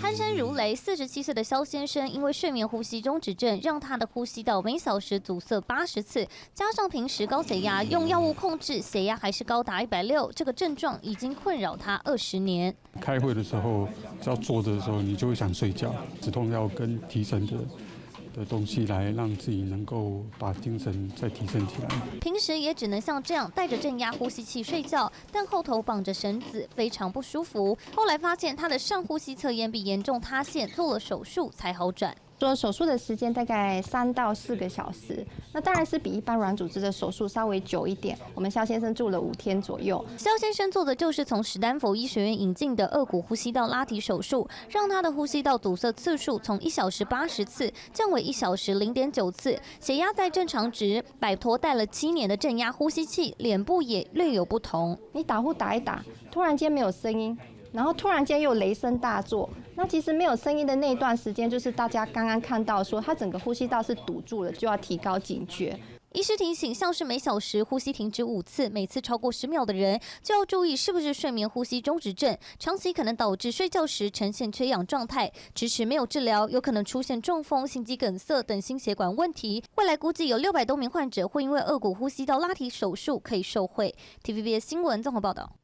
鼾声如雷，47岁的肖先生因为睡眠呼吸中止症，让他的呼吸道每小时阻塞80次，加上平时高血压，用药物控制，血压还是高达160，这个症状已经困扰他20年。开会的时候，只要坐着的时候，你就会想睡觉，止痛药跟提神的东西来让自己能够把精神再提升起来。平时也只能像这样带着正压呼吸器睡觉，但后头绑着绳子，非常不舒服。后来发现他的上呼吸侧咽壁严重塌陷，做了手术才好转。做手术的时间大概3到4个小时，那当然是比一般软组织的手术稍微久一点。我们肖先生住了5天左右。肖先生做的就是从史丹佛医学院引进的颚骨呼吸道拉提手术，让他的呼吸道堵塞次数从1小时80次降为1小时0.9次，血压在正常值，摆脱戴了7年的正压呼吸器，脸部也略有不同。你打呼打一打，突然间没有声音。然后突然间又雷声大作，那其实没有声音的那段时间，就是大家刚刚看到说他整个呼吸道是堵住了，就要提高警觉。医师提醒，像是每小时呼吸停止5次，每次超过10秒的人，就要注意是不是睡眠呼吸中止症，长期可能导致睡觉时呈现缺氧状态，迟迟没有治疗，有可能出现中风、心肌梗塞等心血管问题。未来估计有600多名患者会因为颚骨呼吸道拉提手术可以受惠。TVBS 新闻综合报道。